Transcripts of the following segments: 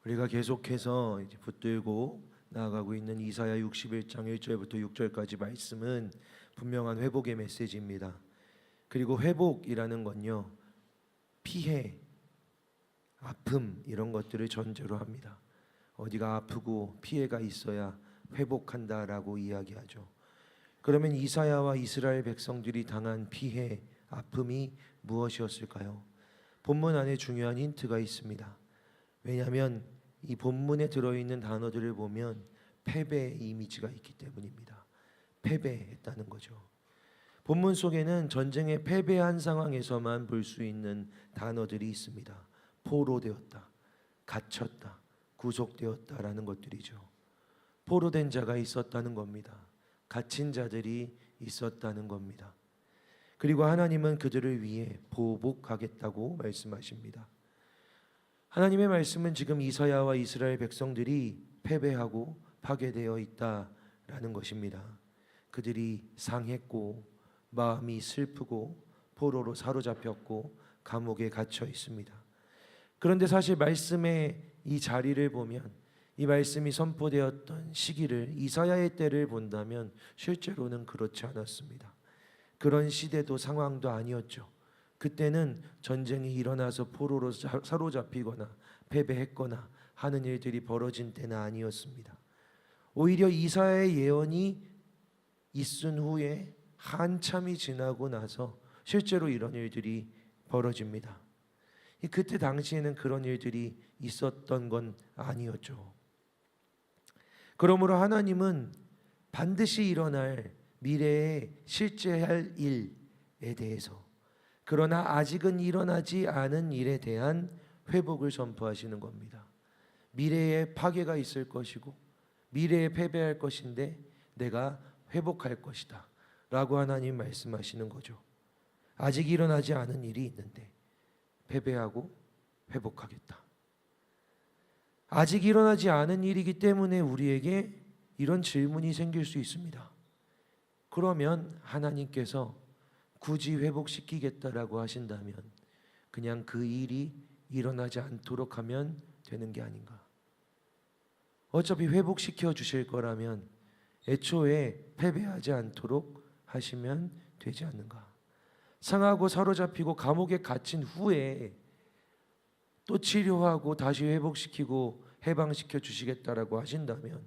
우리가 계속해서 이제 붙들고 나아가고 있는 이사야 61장 1절부터 6절까지 말씀은 분명한 회복의 메시지입니다. 그리고 회복이라는 건요, 피해, 아픔 이런 것들을 전제로 합니다. 어디가 아프고 피해가 있어야 회복한다라고 이야기하죠. 그러면 이사야와 이스라엘 백성들이 당한 피해, 아픔이 무엇이었을까요? 본문 안에 중요한 힌트가 있습니다. 왜냐하면 이 본문에 들어있는 단어들을 보면 패배의 이미지가 있기 때문입니다. 패배했다는 거죠. 본문 속에는 전쟁에 패배한 상황에서만 볼 수 있는 단어들이 있습니다. 포로되었다, 갇혔다, 구속되었다라는 것들이죠. 포로된 자가 있었다는 겁니다. 갇힌 자들이 있었다는 겁니다. 그리고 하나님은 그들을 위해 보복하겠다고 말씀하십니다. 하나님의 말씀은 지금 이사야와 이스라엘 백성들이 패배하고 파괴되어 있다라는 것입니다. 그들이 상했고 마음이 슬프고 포로로 사로잡혔고 감옥에 갇혀 있습니다. 그런데 사실 말씀의 이 자리를 보면, 이 말씀이 선포되었던 시기를, 이사야의 때를 본다면 실제로는 그렇지 않았습니다. 그런 시대도 상황도 아니었죠. 그때는 전쟁이 일어나서 포로로 사로잡히거나 패배했거나 하는 일들이 벌어진 때는 아니었습니다. 오히려 이사야의 예언이 있은 후에 한참이 지나고 나서 실제로 이런 일들이 벌어집니다. 그때 당시에는 그런 일들이 있었던 건 아니었죠. 그러므로 하나님은 반드시 일어날 미래에 실제할 일에 대해서, 그러나 아직은 일어나지 않은 일에 대한 회복을 선포하시는 겁니다. 미래에 파괴가 있을 것이고 미래에 패배할 것인데 내가 회복할 것이다 라고 하나님 말씀하시는 거죠. 아직 일어나지 않은 일이 있는데 패배하고 회복하겠다. 아직 일어나지 않은 일이기 때문에 우리에게 이런 질문이 생길 수 있습니다. 그러면 하나님께서 굳이 회복시키겠다라고 하신다면 그냥 그 일이 일어나지 않도록 하면 되는 게 아닌가? 어차피 회복시켜 주실 거라면 애초에 패배하지 않도록 하시면 되지 않는가? 상하고 사로잡히고 감옥에 갇힌 후에 또 치료하고 다시 회복시키고 해방시켜 주시겠다라고 하신다면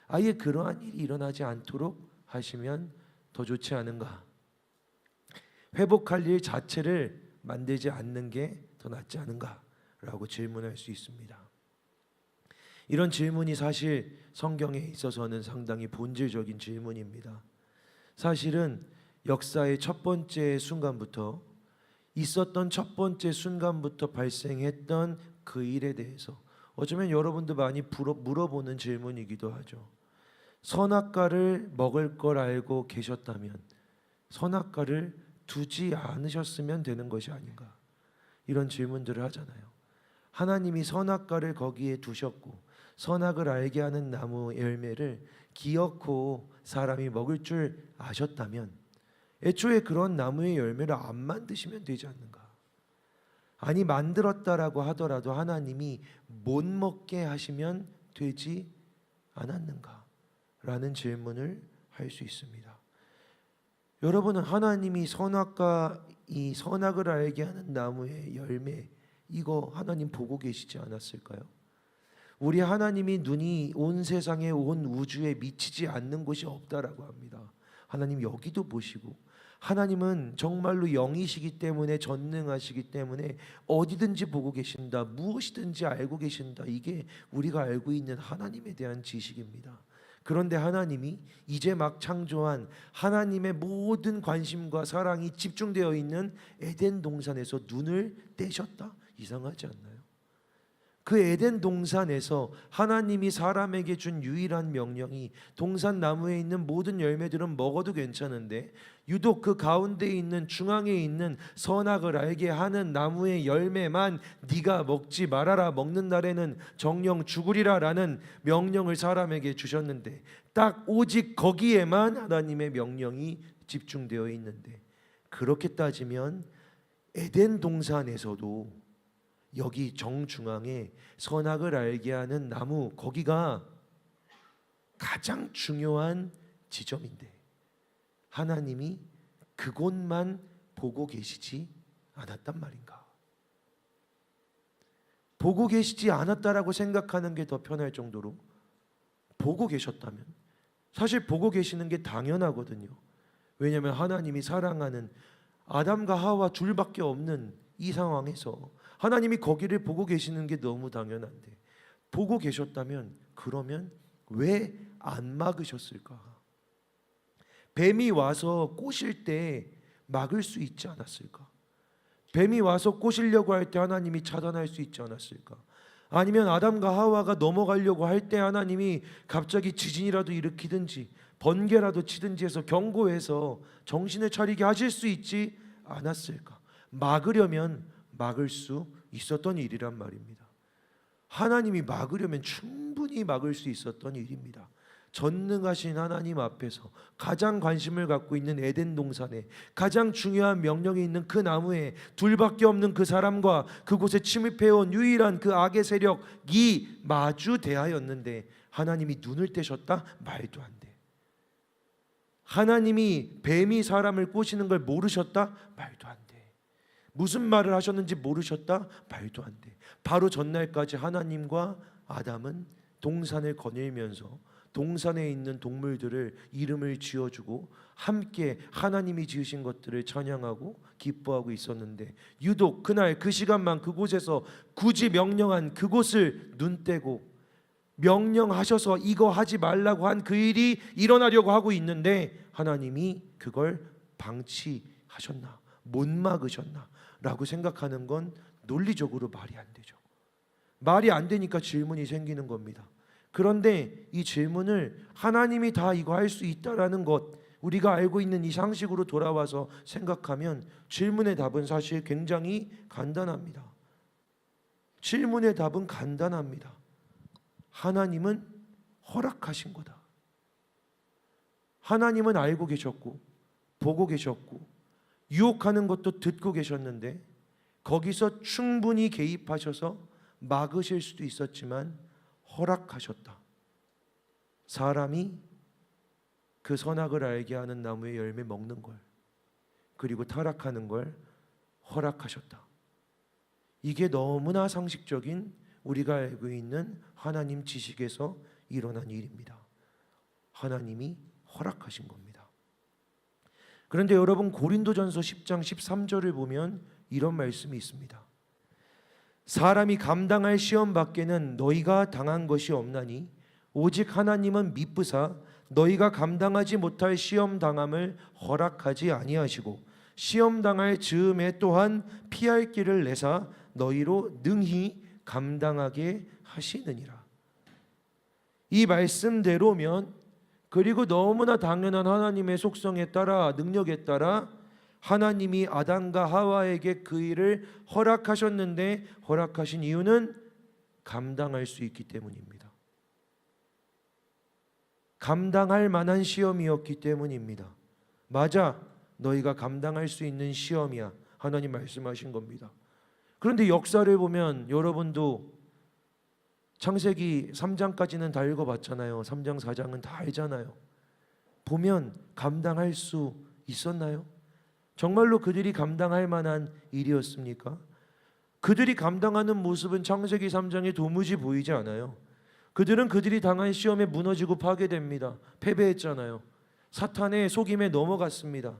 아예 그러한 일이 일어나지 않도록 하시면 더 좋지 않은가? 회복할 일 자체를 만들지 않는 게 더 낫지 않은가? 라고 질문할 수 있습니다. 이런 질문이 사실 성경에 있어서는 상당히 본질적인 질문입니다. 사실은 역사의 첫 번째 순간부터, 있었던 첫 번째 순간부터 발생했던 그 일에 대해서 어쩌면 여러분도 많이 물어보는 질문이기도 하죠. 선악과를 먹을 걸 알고 계셨다면 선악과를 두지 않으셨으면 되는 것이 아닌가? 이런 질문들을 하잖아요. 하나님이 선악과를 거기에 두셨고 선악을 알게 하는 나무 열매를 기어코 사람이 먹을 줄 아셨다면 애초에 그런 나무의 열매를 안 만드시면 되지 않는가? 아니 만들었다라고 하더라도 하나님이 못 먹게 하시면 되지 않았는가? 라는 질문을 할 수 있습니다. 여러분은 하나님이 선악과 이 선악을 알게 하는 나무의 열매, 이거 하나님 보고 계시지 않았을까요? 우리 하나님이 눈이 온 세상에, 온 우주에 미치지 않는 곳이 없다라고 합니다. 하나님 여기도 보시고, 하나님은 정말로 영이시기 때문에, 전능하시기 때문에 어디든지 보고 계신다, 무엇이든지 알고 계신다. 이게 우리가 알고 있는 하나님에 대한 지식입니다. 그런데 하나님이 이제 막 창조한 하나님의 모든 관심과 사랑이 집중되어 있는 에덴 동산에서 눈을 떼셨다? 이상하지 않나요? 그 에덴 동산에서 하나님이 사람에게 준 유일한 명령이 동산 나무에 있는 모든 열매들은 먹어도 괜찮은데 유독 그 가운데 있는 중앙에 있는 선악을 알게 하는 나무의 열매만 네가 먹지 말아라, 먹는 날에는 정령 죽으리라 라는 명령을 사람에게 주셨는데 딱 오직 거기에만 하나님의 명령이 집중되어 있는데, 그렇게 따지면 에덴 동산에서도 여기 정중앙에 선악을 알게 하는 나무, 거기가 가장 중요한 지점인데 하나님이 그곳만 보고 계시지 않았단 말인가? 보고 계시지 않았다라고 생각하는 게 더 편할 정도로 보고 계셨다면, 사실 보고 계시는 게 당연하거든요. 왜냐하면 하나님이 사랑하는 아담과 하와 둘밖에 없는 이 상황에서 하나님이 거기를 보고 계시는 게 너무 당연한데, 보고 계셨다면 그러면 왜 안 막으셨을까? 뱀이 와서 꼬실 때 막을 수 있지 않았을까? 뱀이 와서 꼬시려고 할 때 하나님이 차단할 수 있지 않았을까? 아니면 아담과 하와가 넘어가려고 할 때 하나님이 갑자기 지진이라도 일으키든지 번개라도 치든지 해서 경고해서 정신을 차리게 하실 수 있지 않았을까? 막으려면 막을 수 있었던 일이란 말입니다. 하나님이 막으려면 충분히 막을 수 있었던 일입니다. 전능하신 하나님 앞에서 가장 관심을 갖고 있는 에덴 동산에 가장 중요한 명령이 있는 그 나무에 둘밖에 없는 그 사람과 그곳에 침입해온 유일한 그 악의 세력이 마주대하였는데 하나님이 눈을 떼셨다? 말도 안 돼. 하나님이 뱀이 사람을 꼬시는 걸 모르셨다? 말도 안 돼. 무슨 말을 하셨는지 모르셨다? 말도 안 돼. 바로 전날까지 하나님과 아담은 동산을 거닐면서 동산에 있는 동물들을 이름을 지어주고 함께 하나님이 지으신 것들을 찬양하고 기뻐하고 있었는데, 유독 그날 그 시간만 그곳에서 굳이 명령한 그곳을 눈떼고 명령하셔서 이거 하지 말라고 한 그 일이 일어나려고 하고 있는데 하나님이 그걸 방치하셨나, 못 막으셨나 라고 생각하는 건 논리적으로 말이 안 되죠. 말이 안 되니까 질문이 생기는 겁니다. 그런데 이 질문을 하나님이 다 이거 할 수 있다라는 것, 우리가 알고 있는 이 상식으로 돌아와서 생각하면 질문의 답은 사실 굉장히 간단합니다. 질문의 답은 간단합니다. 하나님은 허락하신 거다. 하나님은 알고 계셨고 보고 계셨고 유혹하는 것도 듣고 계셨는데 거기서 충분히 개입하셔서 막으실 수도 있었지만 허락하셨다. 사람이 그 선악을 알게 하는 나무의 열매 먹는 걸, 그리고 타락하는 걸 허락하셨다. 이게 너무나 상식적인 우리가 알고 있는 하나님 지식에서 일어난 일입니다. 하나님이 허락하신 겁니다. 그런데 여러분, 고린도전서 10장 13절을 보면 이런 말씀이 있습니다. 사람이 감당할 시험 밖에는 너희가 당한 것이 없나니 오직 하나님은 미쁘사 너희가 감당하지 못할 시험 당함을 허락하지 아니하시고 시험 당할 즈음에 또한 피할 길을 내사 너희로 능히 감당하게 하시느니라. 이 말씀대로면, 그리고 너무나 당연한 하나님의 속성에 따라, 능력에 따라 하나님이 아담과 하와에게 그 일을 허락하셨는데 허락하신 이유는 감당할 수 있기 때문입니다. 감당할 만한 시험이었기 때문입니다. 맞아, 너희가 감당할 수 있는 시험이야, 하나님 말씀하신 겁니다. 그런데 역사를 보면 여러분도 창세기 3장까지는 다 읽어봤잖아요. 3장 4장은 다 알잖아요. 보면 감당할 수 있었나요? 정말로 그들이 감당할 만한 일이었습니까? 그들이 감당하는 모습은 창세기 3장에 도무지 보이지 않아요. 그들은 그들이 당한 시험에 무너지고 파괴됩니다. 패배했잖아요. 사탄의 속임에 넘어갔습니다.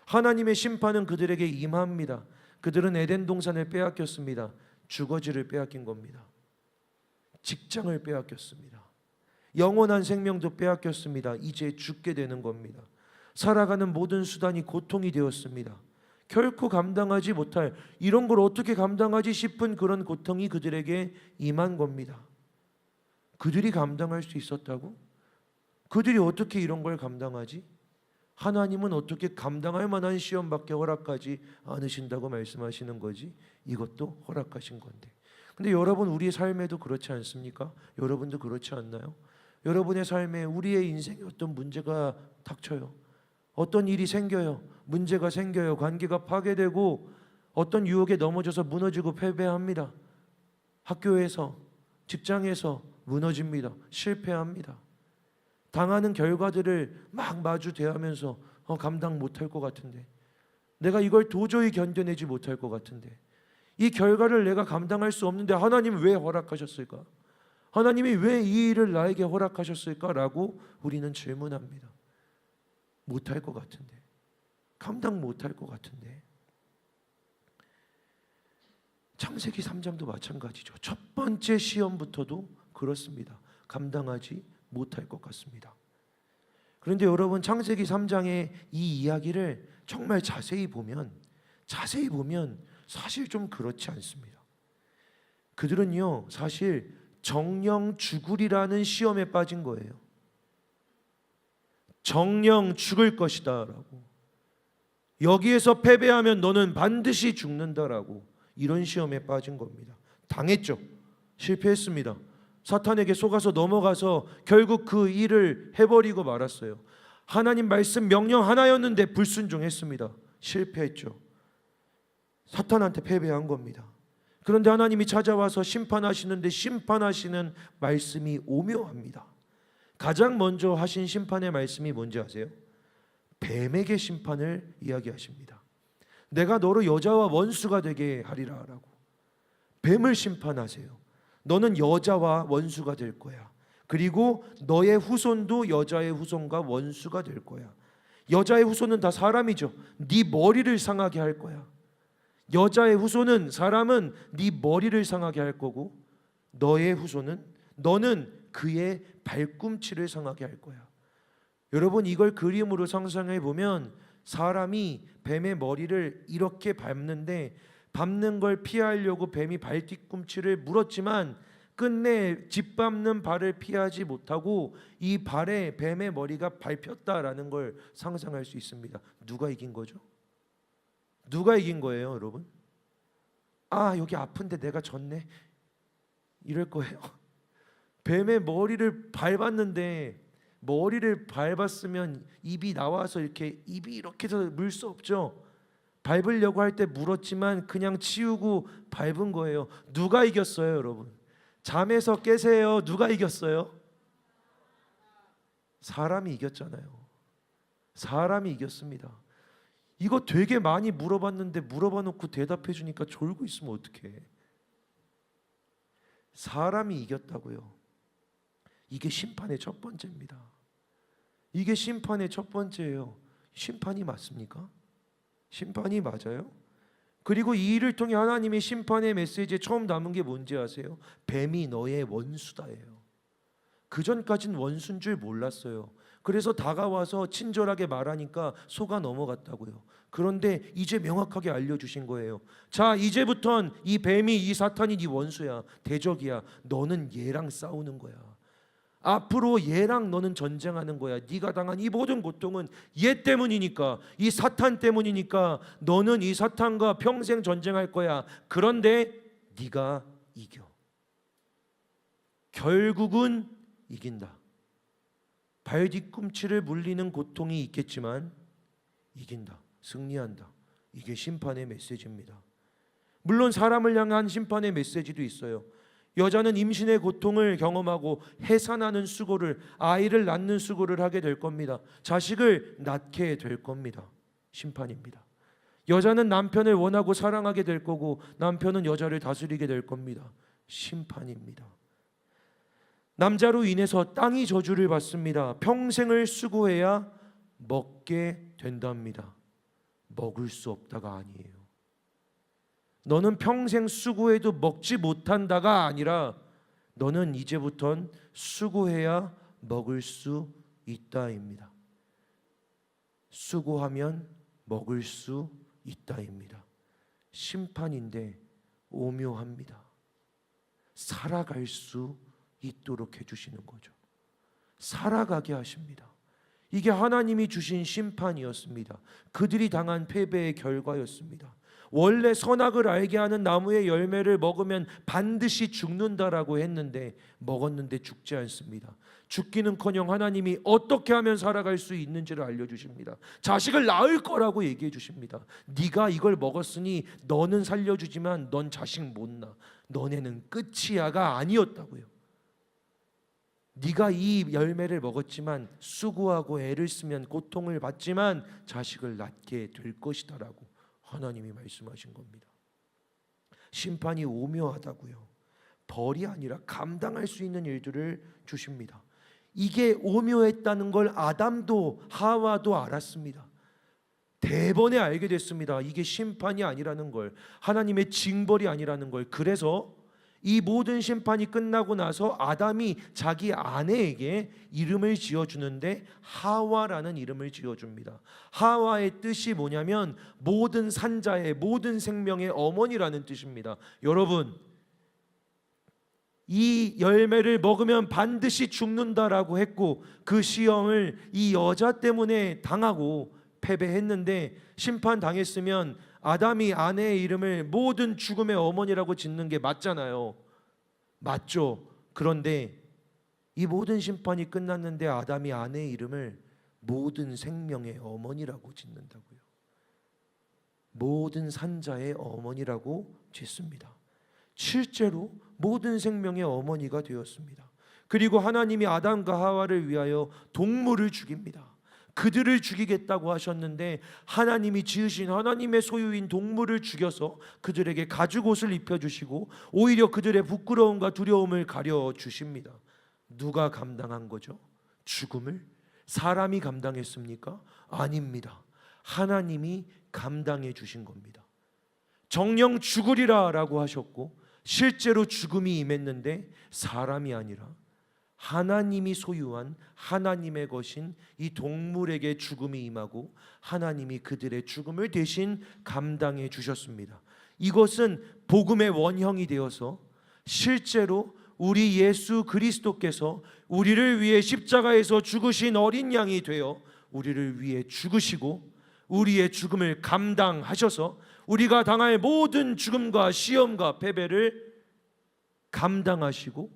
하나님의 심판은 그들에게 임합니다. 그들은 에덴 동산을 빼앗겼습니다. 주거지를 빼앗긴 겁니다. 직장을 빼앗겼습니다. 영원한 생명도 빼앗겼습니다. 이제 죽게 되는 겁니다. 살아가는 모든 수단이 고통이 되었습니다. 결코 감당하지 못할, 이런 걸 어떻게 감당하지 싶은 그런 고통이 그들에게 임한 겁니다. 그들이 감당할 수 있었다고? 그들이 어떻게 이런 걸 감당하지? 하나님은 어떻게 감당할 만한 시험밖에 허락하지 않으신다고 말씀하시는 거지? 이것도 허락하신 건데. 근데 여러분, 우리의 삶에도 그렇지 않습니까? 여러분도 그렇지 않나요? 여러분의 삶에, 우리의 인생에 어떤 문제가 닥쳐요. 어떤 일이 생겨요. 문제가 생겨요. 관계가 파괴되고 어떤 유혹에 넘어져서 무너지고 패배합니다. 학교에서, 직장에서 무너집니다. 실패합니다. 당하는 결과들을 막 마주 대하면서 감당 못할 것 같은데, 내가 이걸 도저히 견뎌내지 못할 것 같은데, 이 결과를 내가 감당할 수 없는데 하나님 왜 허락하셨을까? 하나님이 왜 이 일을 나에게 허락하셨을까라고 우리는 질문합니다. 못할 것 같은데, 감당 못할 것 같은데. 창세기 3장도 마찬가지죠. 첫 번째 시험부터도 그렇습니다. 감당하지 못할 것 같습니다. 그런데 여러분, 창세기 3장의 이 이야기를 정말 자세히 보면 사실 좀 그렇지 않습니다. 그들은요, 사실 정령 죽으리라는 시험에 빠진 거예요. 정령 죽을 것이다 라고, 여기에서 패배하면 너는 반드시 죽는다라고, 이런 시험에 빠진 겁니다. 당했죠. 실패했습니다. 사탄에게 속아서 넘어가서 결국 그 일을 해버리고 말았어요. 하나님 말씀 명령 하나였는데 불순종했습니다. 실패했죠. 사탄한테 패배한 겁니다. 그런데 하나님이 찾아와서 심판하시는데 심판하시는 말씀이 오묘합니다. 가장 먼저 하신 심판의 말씀이 뭔지 아세요? 뱀에게 심판을 이야기하십니다. 내가 너로 여자와 원수가 되게 하리라 라고. 뱀을 심판하세요. 너는 여자와 원수가 될 거야. 그리고 너의 후손도 여자의 후손과 원수가 될 거야. 여자의 후손은 다 사람이죠. 네 머리를 상하게 할 거야. 여자의 후손은, 사람은 네 머리를 상하게 할 거고, 너의 후손은, 너는 그의 발꿈치를 상하게 할 거야. 여러분, 이걸 그림으로 상상해 보면 사람이 뱀의 머리를 이렇게 밟는데, 밟는 걸 피하려고 뱀이 발 뒤꿈치를 물었지만 끝내 짓밟는 발을 피하지 못하고 이 발에 뱀의 머리가 밟혔다라는 걸 상상할 수 있습니다. 누가 이긴 거죠? 누가 이긴 거예요, 여러분? 아, 여기 아픈데 내가 졌네, 이럴 거예요. 뱀의 머리를 밟았는데, 머리를 밟았으면 입이 나와서 입이 이렇게 해서 물 수 없죠. 밟으려고 할 때 물었지만 그냥 치우고 밟은 거예요. 누가 이겼어요, 여러분? 잠에서 깨세요. 누가 이겼어요? 사람이 이겼잖아요. 사람이 이겼습니다. 이거 되게 많이 물어봤는데 물어봐 놓고 대답해 주니까 졸고 있으면 어떡해. 사람이 이겼다고요. 이게 심판의 첫 번째입니다. 이게 심판의 첫 번째예요. 심판이 맞습니까? 심판이 맞아요? 그리고 이 일을 통해 하나님의 심판의 메시지에 처음 담은 게 뭔지 아세요? 뱀이 너의 원수다예요. 그전까진 원수인 줄 몰랐어요. 그래서 다가와서 친절하게 말하니까 속아 넘어갔다고요. 그런데 이제 명확하게 알려주신 거예요. 자, 이제부턴 이 뱀이, 이 사탄이 네 원수야, 대적이야. 너는 얘랑 싸우는 거야. 앞으로 얘랑 너는 전쟁하는 거야. 네가 당한 이 모든 고통은 얘 때문이니까, 이 사탄 때문이니까 너는 이 사탄과 평생 전쟁할 거야. 그런데 네가 이겨. 결국은 이긴다. 발 뒤꿈치를 물리는 고통이 있겠지만 이긴다. 승리한다. 이게 심판의 메시지입니다. 물론 사람을 향한 심판의 메시지도 있어요. 여자는 임신의 고통을 경험하고 해산하는 수고를, 아이를 낳는 수고를 하게 될 겁니다. 자식을 낳게 될 겁니다. 심판입니다. 여자는 남편을 원하고 사랑하게 될 거고, 남편은 여자를 다스리게 될 겁니다. 심판입니다. 남자로 인해서 땅이 저주를 받습니다. 평생을 수고해야 먹게 된답니다. 먹을 수 없다가 아니에요. 너는 평생 수고해도 먹지 못한다가 아니라 너는 이제부턴 수고해야 먹을 수 있다입니다. 수고하면 먹을 수 있다입니다. 심판인데 오묘합니다. 살아갈 수 있도록 해주시는 거죠. 살아가게 하십니다. 이게 하나님이 주신 심판이었습니다. 그들이 당한 패배의 결과였습니다. 원래 선악을 알게 하는 나무의 열매를 먹으면 반드시 죽는다라고 했는데 먹었는데 죽지 않습니다. 죽기는커녕 하나님이 어떻게 하면 살아갈 수 있는지를 알려주십니다. 자식을 낳을 거라고 얘기해 주십니다. 네가 이걸 먹었으니 너는 살려주지만 넌 자식 못 낳아. 너네는 끝이야가 아니었다고요. 네가 이 열매를 먹었지만 수고하고 애를 쓰면 고통을 받지만 자식을 낳게 될 것이다라고 하나님이 말씀하신 겁니다. 심판이 오묘하다고요. 벌이 아니라 감당할 수 있는 일들을 주십니다. 이게 오묘했다는 걸 아담도 하와도 알았습니다. 대번에 알게 됐습니다. 이게 심판이 아니라는 걸, 하나님의 징벌이 아니라는 걸. 그래서 이 모든 심판이 끝나고 나서 아담이 자기 아내에게 이름을 지어주는데 하와라는 이름을 지어줍니다. 하와의 뜻이 뭐냐면 모든 산자의, 모든 생명의 어머니라는 뜻입니다. 여러분, 이 열매를 먹으면 반드시 죽는다라고 했고 그 시험을 이 여자 때문에 당하고 패배했는데 심판당했으면 아담이 아내의 이름을 모든 죽음의 어머니라고 짓는 게 맞잖아요. 맞죠? 그런데 이 모든 심판이 끝났는데 아담이 아내의 이름을 모든 생명의 어머니라고 짓는다고요. 모든 산자의 어머니라고 짓습니다. 실제로 모든 생명의 어머니가 되었습니다. 그리고 하나님이 아담과 하와를 위하여 동물을 죽입니다. 그들을 죽이겠다고 하셨는데 하나님이 지으신 하나님의 소유인 동물을 죽여서 그들에게 가죽옷을 입혀주시고 오히려 그들의 부끄러움과 두려움을 가려주십니다. 누가 감당한 거죠? 죽음을? 사람이 감당했습니까? 아닙니다. 하나님이 감당해 주신 겁니다. 정령 죽으리라 라고 하셨고 실제로 죽음이 임했는데 사람이 아니라 하나님이 소유한 하나님의 것인 이 동물에게 죽음이 임하고 하나님이 그들의 죽음을 대신 감당해 주셨습니다. 이것은 복음의 원형이 되어서 실제로 우리 예수 그리스도께서 우리를 위해 십자가에서 죽으신 어린 양이 되어 우리를 위해 죽으시고 우리의 죽음을 감당하셔서 우리가 당할 모든 죽음과 시험과 패배를 감당하시고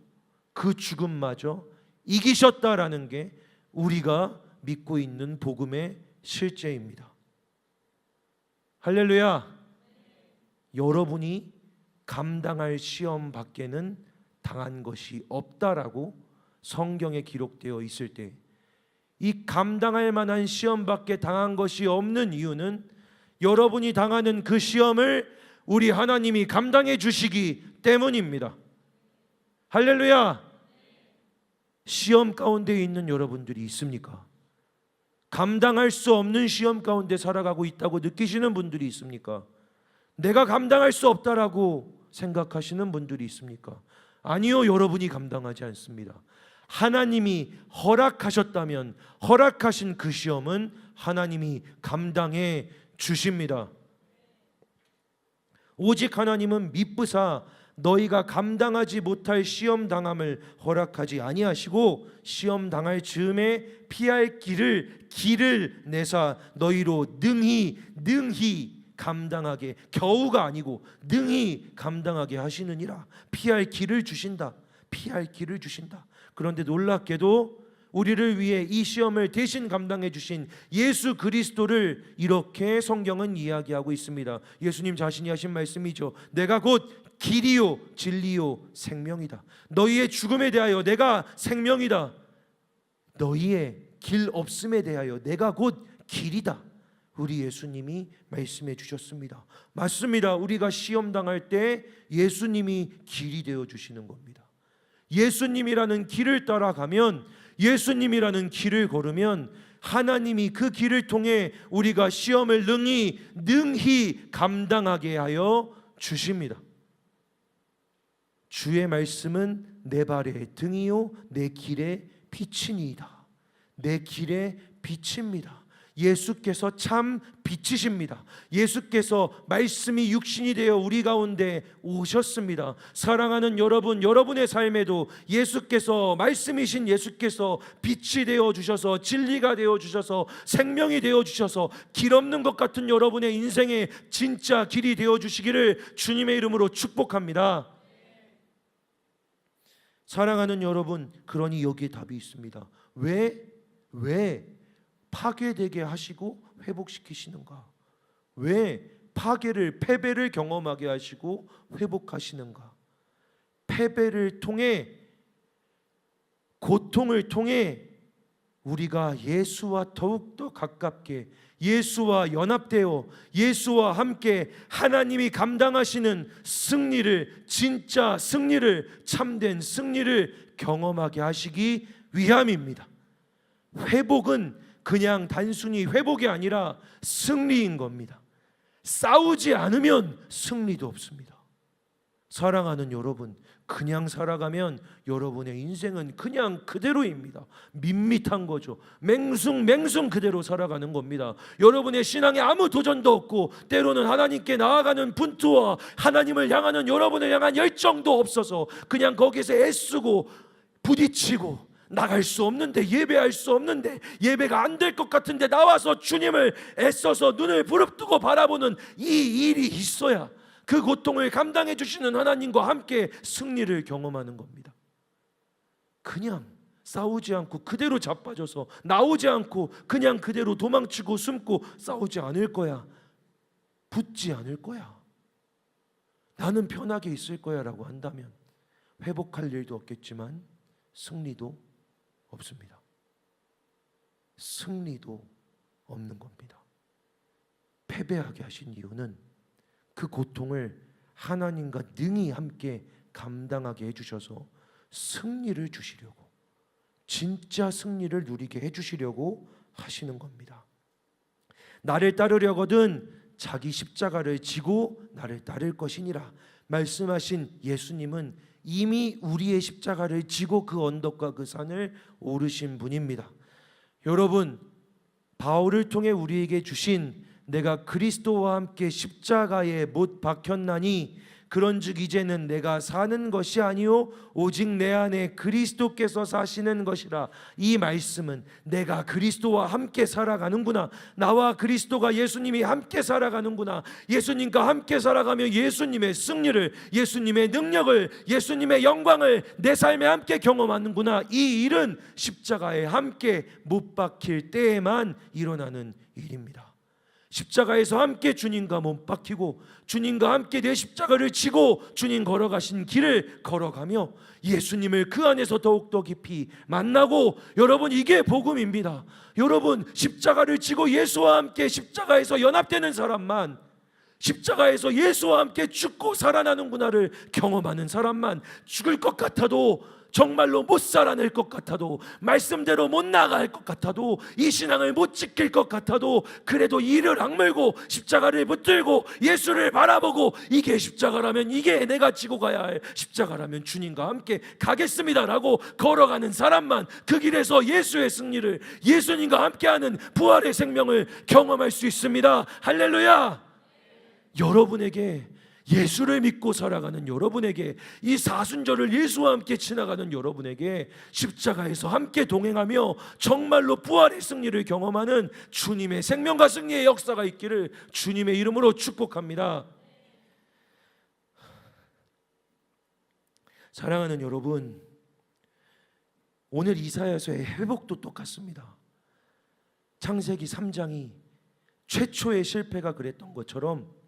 그 죽음마저 이기셨다라는 게 우리가 믿고 있는 복음의 실제입니다. 할렐루야. 여러분이 감당할 시험 밖에는 당한 것이 없다라고 성경에 기록되어 있을 때 이 감당할 만한 시험 밖에 당한 것이 없는 이유는 여러분이 당하는 그 시험을 우리 하나님이 감당해 주시기 때문입니다. 할렐루야. 시험 가운데 있는 여러분들이 있습니까? 감당할 수 없는 시험 가운데 살아가고 있다고 느끼시는 분들이 있습니까? 내가 감당할 수 없다라고 생각하시는 분들이 있습니까? 아니요, 여러분이 감당하지 않습니다. 하나님이 허락하셨다면 허락하신 그 시험은 하나님이 감당해 주십니다. 오직 하나님은 미쁘사 너희가 감당하지 못할 시험 당함을 허락하지 아니하시고 시험 당할 즈음에 피할 길을 내사 너희로 능히 감당하게, 겨우가 아니고 능히 감당하게 하시느니라. 피할 길을 주신다. 피할 길을 주신다. 그런데 놀랍게도 우리를 위해 이 시험을 대신 감당해 주신 예수 그리스도를 이렇게 성경은 이야기하고 있습니다. 예수님 자신이 하신 말씀이죠. 내가 곧 길이요 진리요 생명이다. 너희의 죽음에 대하여 내가 생명이다. 너희의 길 없음에 대하여 내가 곧 길이다. 우리 예수님이 말씀해 주셨습니다. 맞습니다. 우리가 시험 당할 때 예수님이 길이 되어 주시는 겁니다. 예수님이라는 길을 따라가면, 예수님이라는 길을 걸으면 하나님이 그 길을 통해 우리가 시험을 능히 감당하게 하여 주십니다. 주의 말씀은 내 발의 등이요 내 길의 빛이니이다. 내 길의 빛입니다. 예수께서 참 빛이십니다. 예수께서 말씀이 육신이 되어 우리 가운데 오셨습니다. 사랑하는 여러분, 여러분의 삶에도 예수께서, 말씀이신 예수께서 빛이 되어 주셔서, 진리가 되어 주셔서, 생명이 되어 주셔서 길 없는 것 같은 여러분의 인생의 진짜 길이 되어 주시기를 주님의 이름으로 축복합니다. 사랑하는 여러분, 그러니 여기에 답이 있습니다. 왜 파괴되게 하시고 회복시키시는가? 왜 패배를 경험하게 하시고 회복하시는가? 패배를 통해, 고통을 통해 우리가 예수와 더욱더 가깝게, 예수와 연합되어 예수와 함께 하나님이 감당하시는 승리를, 진짜 승리를, 참된 승리를 경험하게 하시기 위함입니다. 회복은 그냥 단순히 회복이 아니라 승리인 겁니다. 싸우지 않으면 승리도 없습니다. 사랑하는 여러분, 그냥 살아가면 여러분의 인생은 그냥 그대로입니다. 밋밋한 거죠. 맹숭 그대로 살아가는 겁니다. 여러분의 신앙에 아무 도전도 없고, 때로는 하나님께 나아가는 분투와 하나님을 향하는 여러분을 향한 열정도 없어서 그냥 거기서 애쓰고 부딪히고, 나갈 수 없는데, 예배할 수 없는데, 예배가 안 될 것 같은데 나와서 주님을 애써서 눈을 부릅뜨고 바라보는 이 일이 있어야 그 고통을 감당해 주시는 하나님과 함께 승리를 경험하는 겁니다. 그냥 싸우지 않고 그대로 자빠져서 나오지 않고 그냥 그대로 도망치고 숨고 싸우지 않을 거야, 붙지 않을 거야, 나는 편하게 있을 거야 라고 한다면 회복할 일도 없겠지만 승리도 없습니다. 승리도 없는 겁니다. 패배하게 하신 이유는 그 고통을 하나님과 능히 함께 감당하게 해주셔서 승리를 주시려고, 진짜 승리를 누리게 해주시려고 하시는 겁니다. 나를 따르려거든 자기 십자가를 지고 나를 따를 것이니라 말씀하신 예수님은 이미 우리의 십자가를 지고 그 언덕과 그 산을 오르신 분입니다. 여러분, 바울을 통해 우리에게 주신 내가 그리스도와 함께 십자가에 못 박혔나니 그런즉 이제는 내가 사는 것이 아니요 오직 내 안에 그리스도께서 사시는 것이라. 이 말씀은 내가 그리스도와 함께 살아가는구나, 나와 그리스도가 예수님이 함께 살아가는구나, 예수님과 함께 살아가며 예수님의 승리를, 예수님의 능력을, 예수님의 영광을 내 삶에 함께 경험하는구나. 이 일은 십자가에 함께 못 박힐 때에만 일어나는 일입니다. 십자가에서 함께 주님과 못 박히고 주님과 함께 내 십자가를 지고 주님 걸어가신 길을 걸어가며 예수님을 그 안에서 더욱더 깊이 만나고, 여러분, 이게 복음입니다. 여러분, 십자가를 지고 예수와 함께 십자가에서 연합되는 사람만, 십자가에서 예수와 함께 죽고 살아나는구나를 경험하는 사람만, 죽을 것 같아도, 정말로 못 살아낼 것 같아도, 말씀대로 못 나갈 것 같아도, 이 신앙을 못 지킬 것 같아도 그래도 이를 악물고 십자가를 붙들고 예수를 바라보고, 이게 십자가라면, 이게 내가 지고 가야 할 십자가라면 주님과 함께 가겠습니다라고 걸어가는 사람만 그 길에서 예수의 승리를, 예수님과 함께하는 부활의 생명을 경험할 수 있습니다. 할렐루야. 여러분에게, 예수를 믿고 살아가는 여러분에게, 이 사순절을 예수와 함께 지나가는 여러분에게 십자가에서 함께 동행하며 정말로 부활의 승리를 경험하는 주님의 생명과 승리의 역사가 있기를 주님의 이름으로 축복합니다. 사랑하는 여러분, 오늘 이사야서의 회복도 똑같습니다. 창세기 3장이 최초의 실패가 그랬던 것처럼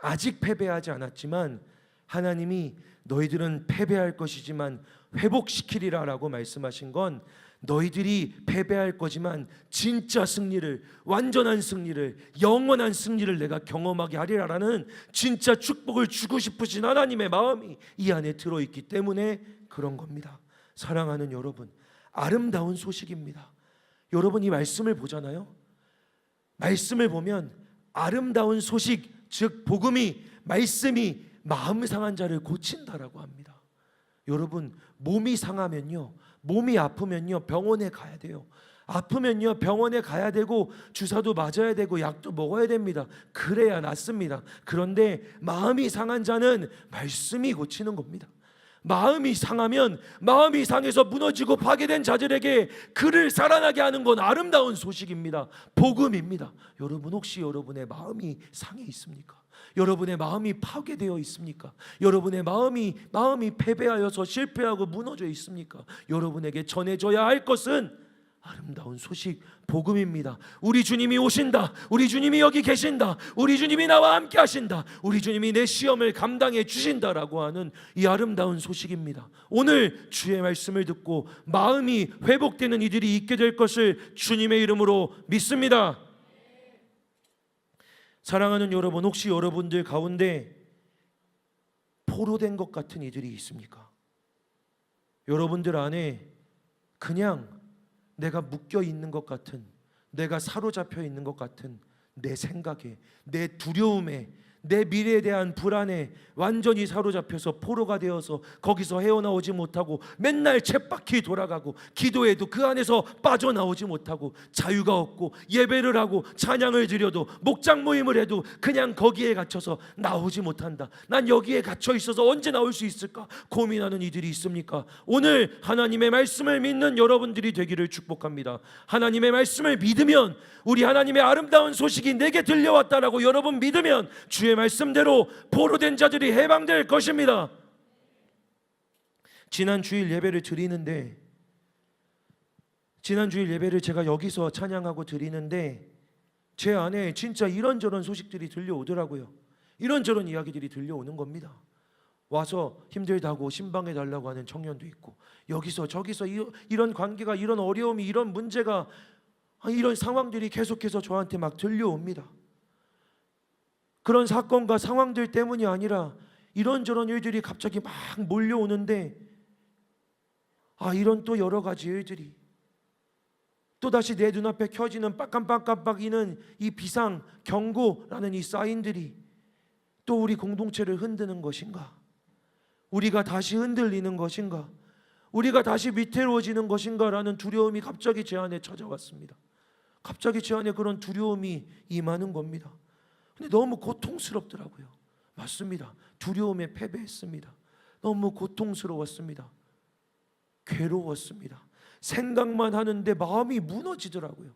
아직 패배하지 않았지만 하나님이 너희들은 패배할 것이지만 회복시키리라 라고 말씀하신 건, 너희들이 패배할 거지만 진짜 승리를, 완전한 승리를, 영원한 승리를 내가 경험하게 하리라라는 진짜 축복을 주고 싶으신 하나님의 마음이 이 안에 들어있기 때문에 그런 겁니다. 사랑하는 여러분, 아름다운 소식입니다. 여러분, 이 말씀을 보잖아요. 말씀을 보면 아름다운 소식, 즉 복음이, 말씀이 마음 상한 자를 고친다라고 합니다. 여러분, 몸이 상하면요, 몸이 아프면요 병원에 가야 돼요. 아프면요 병원에 가야 되고 주사도 맞아야 되고 약도 먹어야 됩니다. 그래야 낫습니다. 그런데 마음이 상한 자는 말씀이 고치는 겁니다. 마음이 상하면, 마음이 상해서 무너지고 파괴된 자들에게 그를 살아나게 하는 건 아름다운 소식입니다. 복음입니다. 여러분, 혹시 여러분의 마음이 상해 있습니까? 여러분의 마음이 파괴되어 있습니까? 여러분의 마음이 패배하여서 실패하고 무너져 있습니까? 여러분에게 전해져야 할 것은 아름다운 소식, 복음입니다. 우리 주님이 오신다. 우리 주님이 여기 계신다. 우리 주님이 나와 함께 하신다. 우리 주님이 내 시험을 감당해 주신다라고 하는 이 아름다운 소식입니다. 오늘 주의 말씀을 듣고 마음이 회복되는 이들이 있게 될 것을 주님의 이름으로 믿습니다. 사랑하는 여러분, 혹시 여러분들 가운데 포로된 것 같은 이들이 있습니까? 여러분들 안에 그냥 내가 묶여 있는 것 같은, 내가 사로잡혀 있는 것 같은 내 생각에, 내 두려움에, 내 미래에 대한 불안에 완전히 사로잡혀서 포로가 되어서 거기서 헤어나오지 못하고 맨날 쳇바퀴 돌아가고 기도해도 그 안에서 빠져나오지 못하고 자유가 없고 예배를 하고 찬양을 드려도 목장 모임을 해도 그냥 거기에 갇혀서 나오지 못한다. 난 여기에 갇혀 있어서 언제 나올 수 있을까 고민하는 이들이 있습니까? 오늘 하나님의 말씀을 믿는 여러분들이 되기를 축복합니다. 하나님의 말씀을 믿으면, 우리 하나님의 아름다운 소식이 내게 들려왔다라고 여러분 믿으면 주의 말씀대로 포로된 자들이 해방될 것입니다. 지난 주일 예배를 드리는데, 지난 주일 예배를 제가 여기서 찬양하고 드리는데 제 안에 진짜 이런저런 소식들이 들려오더라고요. 이런저런 이야기들이 들려오는 겁니다. 와서 힘들다고 신방해 달라고 하는 청년도 있고, 여기서 저기서 이런 관계가, 이런 어려움이, 이런 문제가, 이런 상황들이 계속해서 저한테 막 들려옵니다. 그런 사건과 상황들 때문이 아니라 이런저런 일들이 갑자기 막 몰려오는데, 이런 또 여러 가지 일들이 또다시 내 눈앞에 켜지는 깜깜깜깜이는 이 비상 경고라는 이 사인들이 또 우리 공동체를 흔드는 것인가? 우리가 다시 흔들리는 것인가? 우리가 다시 위태로워지는 것인가라는 두려움이 갑자기 제 안에 찾아왔습니다. 갑자기 제 안에 그런 두려움이 임하는 겁니다. 근데 너무 고통스럽더라고요. 맞습니다. 두려움에 패배했습니다. 너무 고통스러웠습니다. 괴로웠습니다. 생각만 하는데 마음이 무너지더라고요.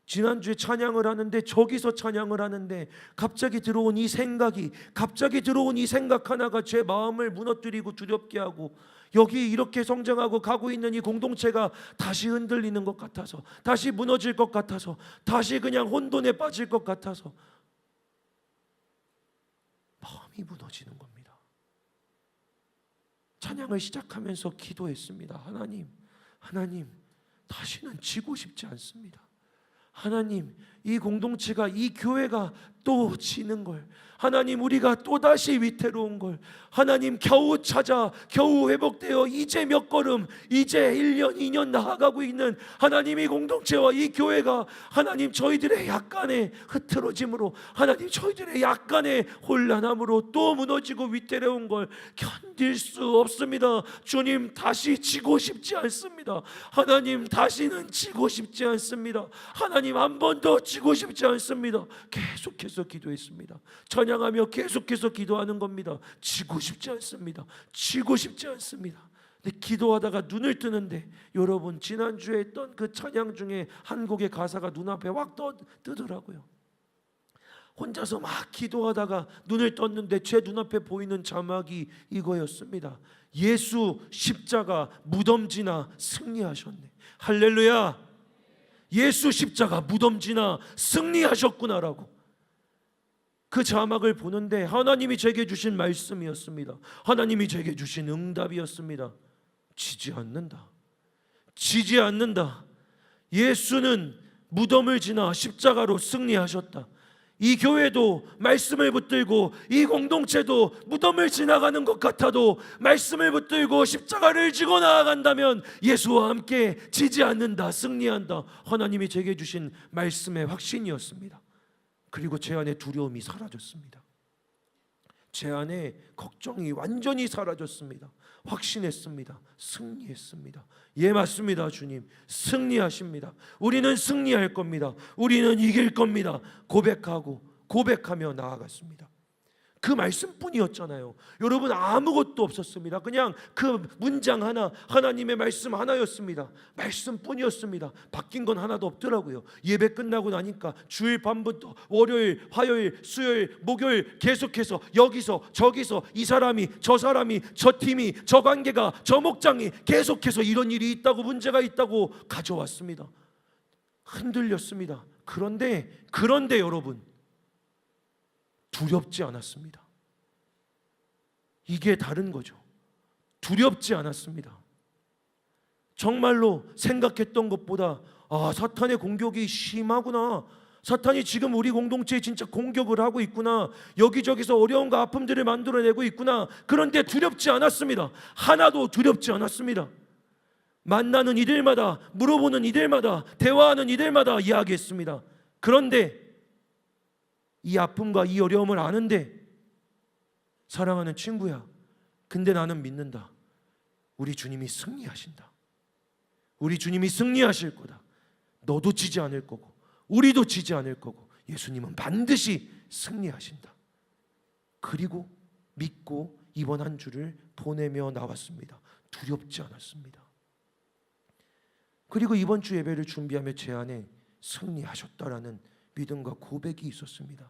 지난주에 찬양을 하는데, 저기서 찬양을 하는데 갑자기 들어온 이 생각이, 갑자기 들어온 이 생각 하나가 제 마음을 무너뜨리고 두렵게 하고, 여기 이렇게 성장하고 가고 있는 이 공동체가 다시 흔들리는 것 같아서, 다시 무너질 것 같아서, 다시 그냥 혼돈에 빠질 것 같아서 마음이 무너지는 겁니다. 찬양을 시작하면서 기도했습니다. 하나님, 다시는 지고 싶지 않습니다. 하나님, 이 공동체가, 이 교회가 또 지는 걸, 하나님, 우리가 또다시 위태로운 걸, 하나님, 겨우 찾아 겨우 회복되어 이제 몇 걸음, 이제 1년 2년 나아가고 있는 하나님, 이 공동체와 이 교회가 하나님, 저희들의 약간의 흐트러짐으로, 하나님, 저희들의 약간의 혼란함으로 또 무너지고 위태로운 걸 견딜 수 없습니다. 주님, 다시 지고 싶지 않습니다. 하나님, 다시는 지고 싶지 않습니다. 하나님, 한 번 더 지고 싶지 않습니다. 계속해서 기도했습니다. 찬양하며 계속해서 기도하는 겁니다. 지고 싶지 않습니다. 지고 싶지 않습니다. 근데 기도하다가 눈을 뜨는데, 여러분, 지난주에 했던 그 찬양 중에 한 곡의 가사가 눈앞에 확 뜨더라고요. 혼자서 막 기도하다가 눈을 떴는데 제 눈앞에 보이는 자막이 이거였습니다. 예수 십자가 무덤 지나 승리하셨네. 할렐루야. 예수 십자가 무덤 지나 승리하셨구나라고. 그 자막을 보는데 하나님이 제게 주신 말씀이었습니다. 하나님이 제게 주신 응답이었습니다. 지지 않는다. 지지 않는다. 예수는 무덤을 지나 십자가로 승리하셨다. 이 교회도 말씀을 붙들고, 이 공동체도 무덤을 지나가는 것 같아도 말씀을 붙들고 십자가를 지고 나아간다면 예수와 함께 지지 않는다, 승리한다. 하나님이 제게 주신 말씀의 확신이었습니다. 그리고 제 안에 두려움이 사라졌습니다. 제 안에 걱정이 완전히 사라졌습니다. 확신했습니다. 승리했습니다. 예, 맞습니다. 주님 승리하십니다. 우리는 승리할 겁니다. 우리는 이길 겁니다. 고백하며 나아갔습니다. 그 말씀뿐이었잖아요. 여러분, 아무것도 없었습니다. 그냥 그 문장 하나, 하나님의 말씀 하나였습니다. 말씀뿐이었습니다. 바뀐 건 하나도 없더라고요. 예배 끝나고 나니까 주일 밤부터 월요일, 화요일, 수요일, 목요일 계속해서 여기서 저기서 이 사람이 저 사람이 저 팀이 저 관계가 저 목장이 계속해서 이런 일이 있다고, 문제가 있다고 가져왔습니다. 흔들렸습니다. 그런데 여러분, 두렵지 않았습니다. 이게 다른 거죠. 두렵지 않았습니다. 정말로 생각했던 것보다 사탄의 공격이 심하구나, 사탄이 지금 우리 공동체에 진짜 공격을 하고 있구나, 여기저기서 어려움과 아픔들을 만들어내고 있구나. 그런데 두렵지 않았습니다. 하나도 두렵지 않았습니다. 만나는 이들마다, 물어보는 이들마다, 대화하는 이들마다 이야기했습니다. 그런데 이 아픔과 이 어려움을 아는데, 사랑하는 친구야, 근데 나는 믿는다. 우리 주님이 승리하신다. 우리 주님이 승리하실 거다. 너도 지지 않을 거고 우리도 지지 않을 거고 예수님은 반드시 승리하신다. 그리고 믿고 이번 한 주를 보내며 나왔습니다. 두렵지 않았습니다. 그리고 이번 주 예배를 준비하며 제 안에 승리하셨다라는 믿음과 고백이 있었습니다.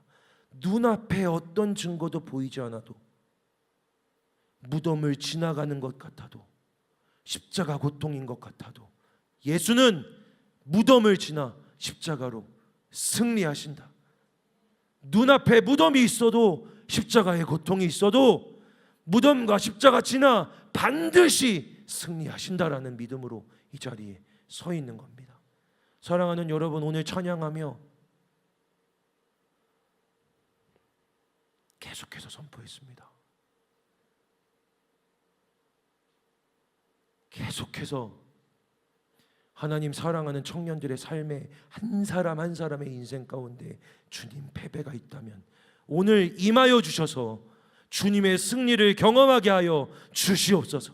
눈앞에 어떤 증거도 보이지 않아도, 무덤을 지나가는 것 같아도, 십자가 고통인 것 같아도 예수는 무덤을 지나 십자가로 승리하신다. 눈앞에 무덤이 있어도, 십자가의 고통이 있어도 무덤과 십자가 지나 반드시 승리하신다라는 믿음으로 이 자리에 서 있는 겁니다. 사랑하는 여러분, 오늘 찬양하며 계속해서 선포했습니다. 계속해서 하나님 사랑하는 청년들의 삶에 한 사람 한 사람의 인생 가운데 주님 패배가 있다면 오늘 임하여 주셔서 주님의 승리를 경험하게 하여 주시옵소서.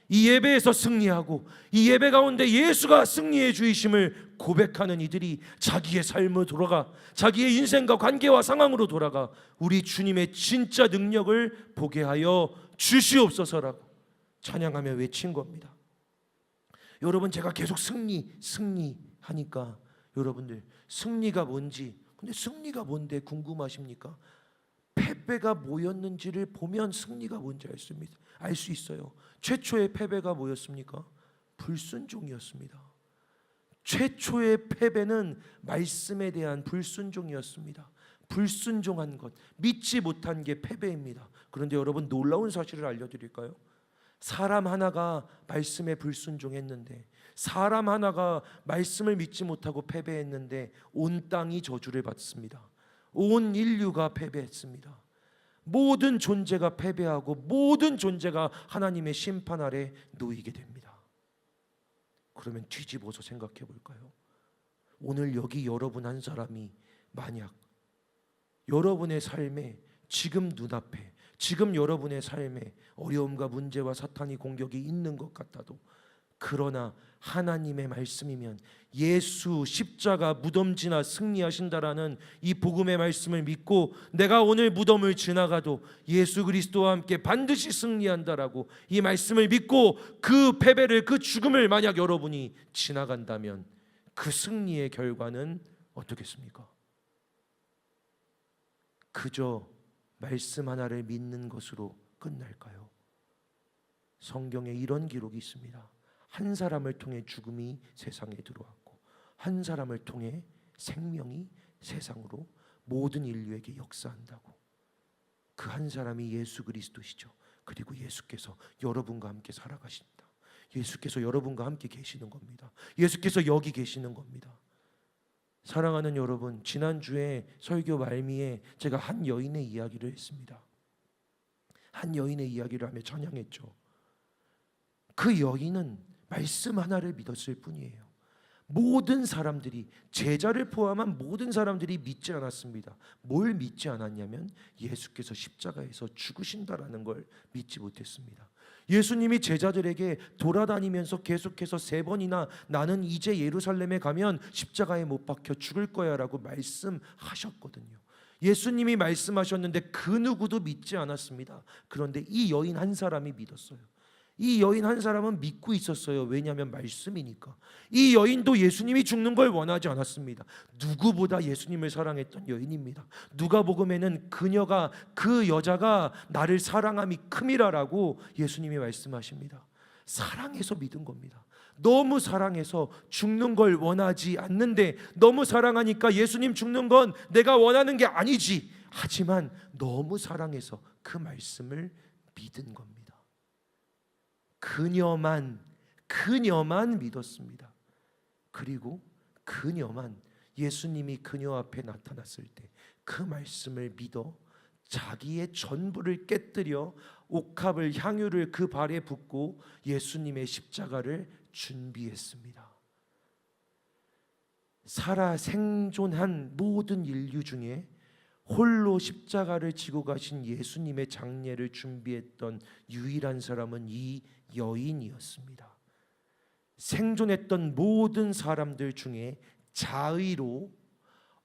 이 예배에서 승리하고 이 예배 가운데 예수가 승리해 주이심을 고백하는 이들이 자기의 삶으로 돌아가, 자기의 인생과 관계와 상황으로 돌아가 우리 주님의 진짜 능력을 보게 하여 주시옵소서라고 찬양하며 외친 겁니다. 여러분, 제가 계속 승리하니까 여러분들 승리가 뭔지, 근데 승리가 뭔데 궁금하십니까? 패배가 뭐였는지를 보면 승리가 뭔지 알 수 있어요. 최초의 패배가 뭐였습니까? 불순종이었습니다. 최초의 패배는 말씀에 대한 불순종이었습니다. 불순종한 것, 믿지 못한 게 패배입니다. 그런데 여러분, 놀라운 사실을 알려드릴까요? 사람 하나가 말씀에 불순종했는데, 사람 하나가 말씀을 믿지 못하고 패배했는데 온 땅이 저주를 받습니다. 온 인류가 패배했습니다. 모든 존재가 패배하고 모든 존재가 하나님의 심판 아래 놓이게 됩니다. 그러면 뒤집어서 생각해 볼까요? 오늘 여기 여러분 한 사람이 만약 여러분의 삶에 지금 눈앞에, 지금 여러분의 삶에 어려움과 문제와 사탄이 공격이 있는 것 같아도, 그러나 하나님의 말씀이면 예수 십자가 무덤 지나 승리하신다라는 이 복음의 말씀을 믿고 내가 오늘 무덤을 지나가도 예수 그리스도와 함께 반드시 승리한다라고 이 말씀을 믿고 그 패배를, 그 죽음을 만약 여러분이 지나간다면 그 승리의 결과는 어떻겠습니까? 그저 말씀 하나를 믿는 것으로 끝날까요? 성경에 이런 기록이 있습니다. 한 사람을 통해 죽음이 세상에 들어왔고 한 사람을 통해 생명이 세상으로 모든 인류에게 역사한다고. 그 한 사람이 예수 그리스도시죠. 그리고 예수께서 여러분과 함께 살아가신다. 예수께서 여러분과 함께 계시는 겁니다. 예수께서 여기 계시는 겁니다. 사랑하는 여러분, 지난주에 설교 말미에 제가 한 여인의 이야기를 했습니다. 한 여인의 이야기를 하며 찬양했죠. 그 여인은 말씀 하나를 믿었을 뿐이에요. 모든 사람들이, 제자를 포함한 모든 사람들이 믿지 않았습니다. 뭘 믿지 않았냐면 예수께서 십자가에서 죽으신다라는 걸 믿지 못했습니다. 예수님이 제자들에게 돌아다니면서 계속해서 3번이나 나는 이제 예루살렘에 가면 십자가에 못 박혀 죽을 거야 라고 말씀하셨거든요. 예수님이 말씀하셨는데 그 누구도 믿지 않았습니다. 그런데 이 여인 한 사람이 믿었어요. 이 여인 한 사람은 믿고 있었어요. 왜냐하면 말씀이니까. 이 여인도 예수님이 죽는 걸 원하지 않았습니다. 누구보다 예수님을 사랑했던 여인입니다. 누가복음에는 그녀가, 그 여자가 나를 사랑함이 큼이라라고 예수님이 말씀하십니다. 사랑해서 믿은 겁니다. 너무 사랑해서 죽는 걸 원하지 않는데, 너무 사랑하니까 예수님 죽는 건 내가 원하는 게 아니지, 하지만 너무 사랑해서 그 말씀을 믿은 겁니다. 그녀만 믿었습니다. 그리고 그녀만 예수님이 그녀 앞에 나타났을 때 그 말씀을 믿어 자기의 전부를 깨뜨려 옥합을, 향유를 그 발에 붓고 예수님의 십자가를 준비했습니다. 살아 생존한 모든 인류 중에 홀로 십자가를 지고 가신 예수님의 장례를 준비했던 유일한 사람은 이 여인이었습니다. 생존했던 모든 사람들 중에 자의로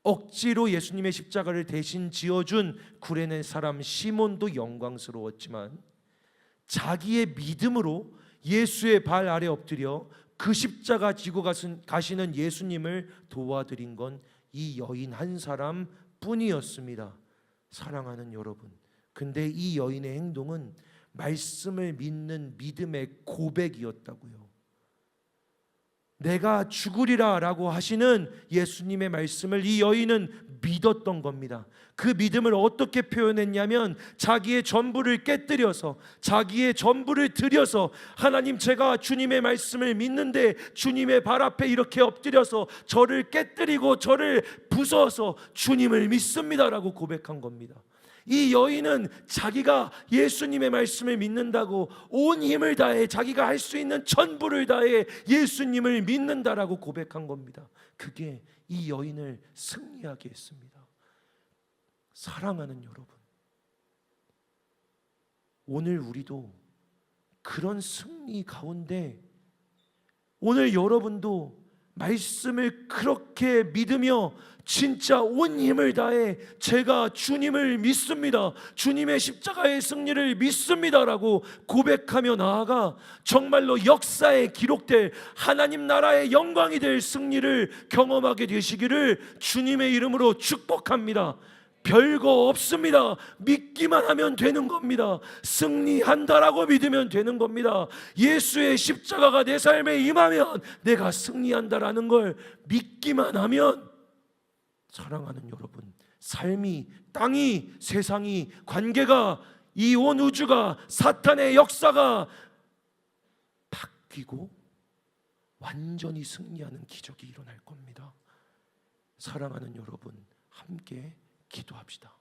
억지로 예수님의 십자가를 대신 지어준 구레네 사람 시몬도 영광스러웠지만, 자기의 믿음으로 예수의 발 아래 엎드려 그 십자가 지고 가시는 예수님을 도와드린 건 이 여인 한 사람 뿐이었습니다. 사랑하는 여러분, 근데 이 여인의 행동은 말씀을 믿는 믿음의 고백이었다고요. 내가 죽으리라 라고 하시는 예수님의 말씀을 이 여인은 믿었던 겁니다. 그 믿음을 어떻게 표현했냐면, 자기의 전부를 깨뜨려서, 자기의 전부를 들여서, 하나님, 제가 주님의 말씀을 믿는데 주님의 발 앞에 이렇게 엎드려서 저를 깨뜨리고 저를 부숴서 주님을 믿습니다라고 고백한 겁니다. 이 여인은 자기가 예수님의 말씀을 믿는다고 온 힘을 다해, 자기가 할 수 있는 전부를 다해 예수님을 믿는다라고 고백한 겁니다. 그게 이 여인을 승리하게 했습니다. 사랑하는 여러분, 오늘 우리도 그런 승리 가운데, 오늘 여러분도 말씀을 그렇게 믿으며 진짜 온 힘을 다해 제가 주님을 믿습니다, 주님의 십자가의 승리를 믿습니다라고 고백하며 나아가 정말로 역사에 기록될 하나님 나라의 영광이 될 승리를 경험하게 되시기를 주님의 이름으로 축복합니다. 별거 없습니다. 믿기만 하면 되는 겁니다. 승리한다라고 믿으면 되는 겁니다. 예수의 십자가가 내 삶에 임하면 내가 승리한다라는 걸 믿기만 하면, 사랑하는 여러분, 삶이, 땅이, 세상이, 관계가, 이 온 우주가, 사탄의 역사가 바뀌고 완전히 승리하는 기적이 일어날 겁니다. 사랑하는 여러분, 함께 기도합시다.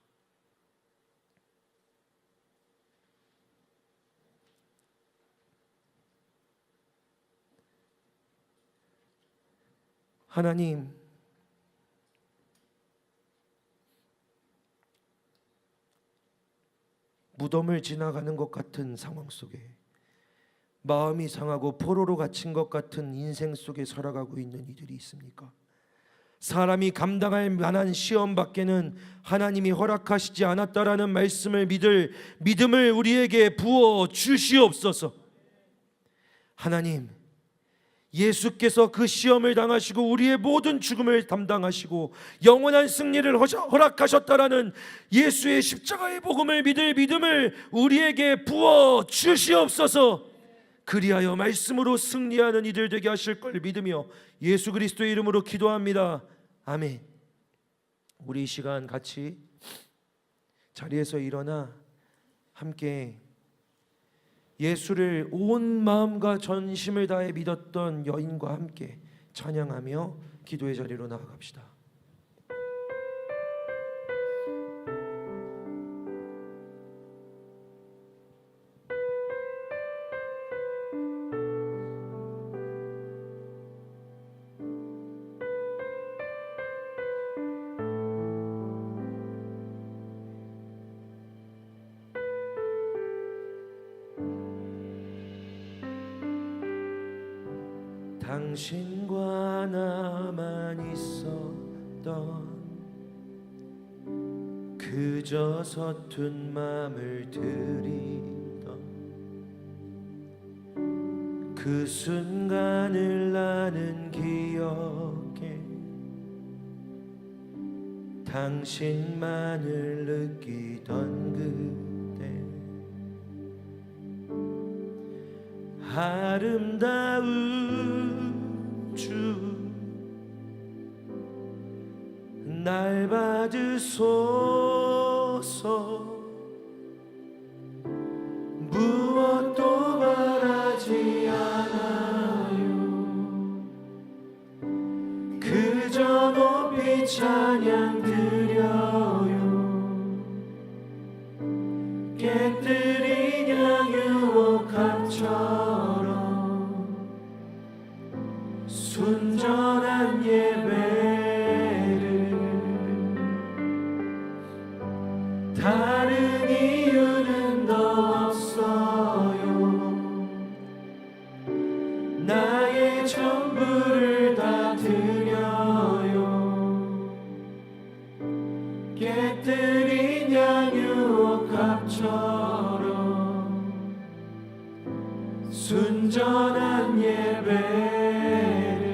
하나님, 무덤을 지나가는 것 같은 상황 속에, 마음이 상하고 포로로 갇힌 것 같은 인생 속에 살아가고 있는 이들이 있습니까? 사람이 감당할 만한 시험 밖에는 하나님이 허락하시지 않았다라는 말씀을 믿을 믿음을 우리에게 부어 주시옵소서. 하나님, 예수께서 그 시험을 당하시고 우리의 모든 죽음을 담당하시고 영원한 승리를 허락하셨다라는 예수의 십자가의 복음을 믿을 믿음을 우리에게 부어 주시옵소서. 그리하여 말씀으로 승리하는 이들 되게 하실 걸 믿으며 예수 그리스도의 이름으로 기도합니다. 아멘. 우리 이 시간 같이 자리에서 일어나 함께 예수를 온 마음과 전심을 다해 믿었던 여인과 함께 찬양하며 기도의 자리로 나아갑시다. 당신과 나만 있었던 그저 서툰 맘을 들이던 그 순간을 나는 기억해 당신만을 느끼던 그때 아름다운 주 날 받으소서. 무엇도 바라지 않아요. 그저 높이 찬양 드려요. 깨뜨린 양 유혹함처럼 순전한 예배를 다른 이유는 더 없어요. 나의 전부를 다 드려요. 깨뜨린 양 유혹합처럼 순전한 예배를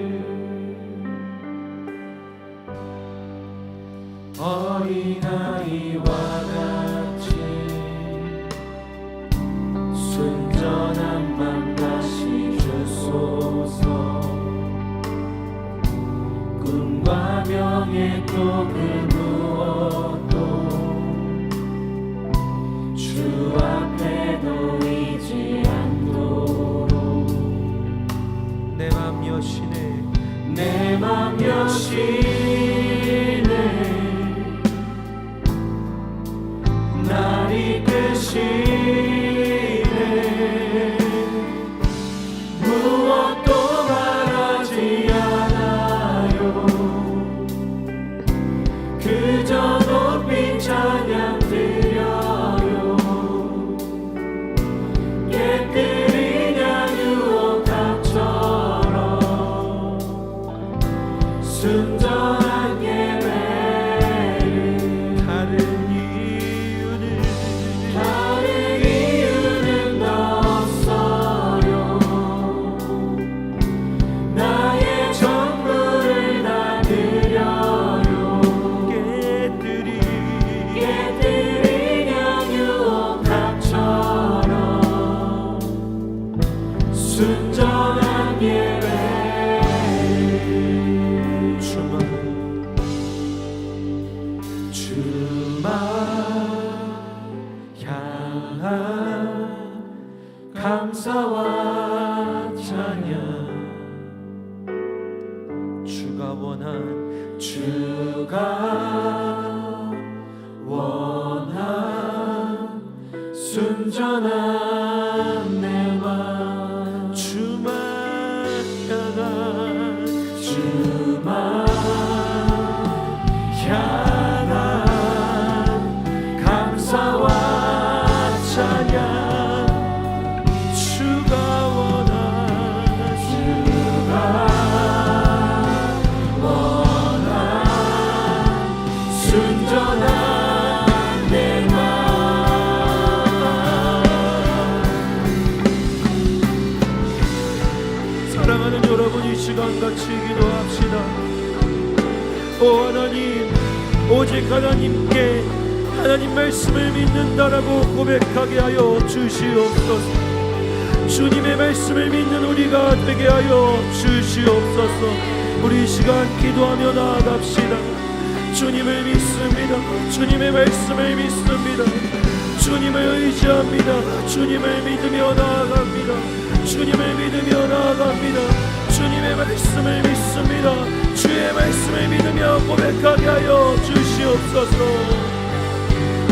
어린아이와 같이 순전한 맘 다시 주소서. 꿈과 명예 또 그 무엇도 주 앞에 놓이지 않도록 내 맘 여시네 내 맘 여시네 날 이끄시네. 무엇도 바라지 않아요. 그저 높이 찬양 드려요. 깨뜨린 양 유혹함처럼 순전한 예배를 다른 이유는 없어요. 나의 전부를 다 드려요. 깨뜨린 양 유혹함처럼 순전한 예배를 주만 향한 감사와 찬양. 주가 원한 순전한 내 맘. 주만 향한 감사와 찬양. 주가 원한 순전한 내 맘. 사랑하는 여러분, 이 시간 같이 기도합시다. 오 하나님, 오직 하나님께 하나님 말씀을 믿는다라고 고백하게 하여 주시옵소서. 주님의 말씀을 믿는 우리가 되게 하여 주시옵소서. 우리 이 시간 기도하며 나아갑시다. 주님을 믿습니다. 주님의 말씀을 믿습니다. 주님을 의지합니다. 주님을 믿으며 나아갑니다. 주님을 믿으며 나아갑니다. 주님의 말씀을 믿습니다. 주의 말씀을 믿으며 고백하게 하여 주시옵소서.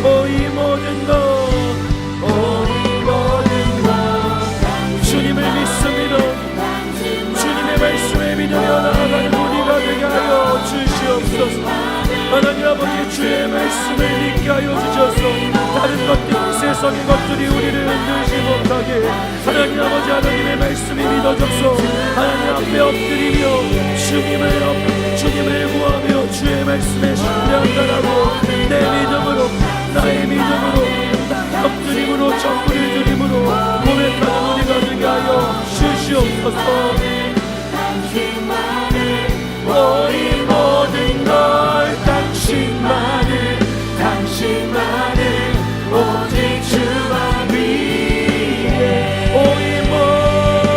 이 모든 것 주님을 믿습니다. 주님의 말씀을 믿으며 나아가는 우리가 되게 하여 주시옵소서. 하나님 아버지, 주의 말씀을 믿게 하여 주셔서 다른 것들, 세상의 것들이 우리를 흔들지 못하게 하나님 아버지, 하나님의 말씀이 믿어져서 하나님 앞에 엎드리며 주님을 구하며 주의 말씀에 신뢰한다라고 내 믿음으로, 나의 믿음으로, 나의 엎드림으로, 전부를 드림으로 고백하는 우리가 되게 하여 주시옵소서. 이 모든 걸 당신만을 오직 주만 위해 이 모든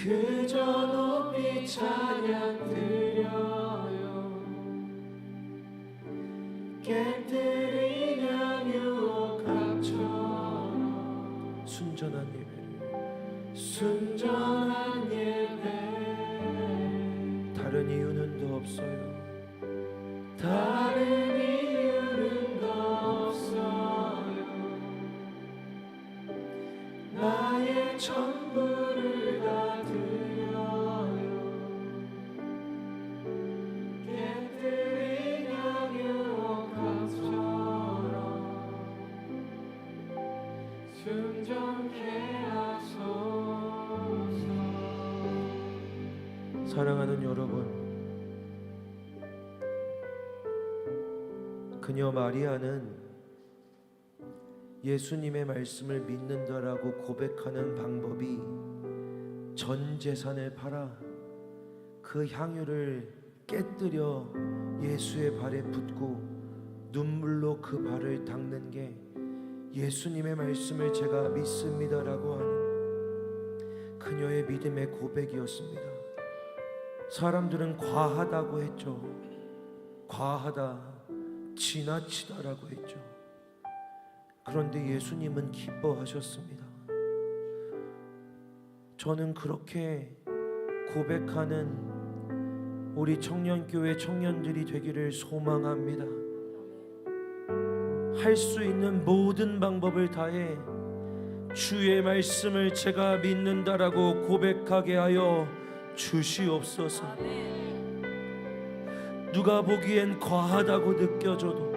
그저 높이 찬양 드려요. 깨뜨리냐 유혹합처럼 순전한 예배 다른 이유는 더 없어요. 다른 이유는 더 없어요. 나의 전부를 다 드려요. 깨뜨리냐 유혹합처럼 순전케 하소서. 사랑하는 여러분, 그녀 마리아는 예수님의 말씀을 믿는다라고 고백하는 방법이 전 재산을 팔아 그 향유를 깨뜨려 예수의 발에 붓고 눈물로 그 발을 닦는 게 예수님의 말씀을 제가 믿습니다라고 하는 그녀의 믿음의 고백이었습니다. 사람들은 과하다고 했죠. 과하다, 지나치다라고 했죠. 그런데 예수님은 기뻐하셨습니다. 저는 그렇게 고백하는 우리 청년교회 청년들이 되기를 소망합니다. 할 수 있는 모든 방법을 다해 주의 말씀을 제가 믿는다라고 고백하게 하여 주시옵소서. 누가 보기엔 과하다고 느껴져도,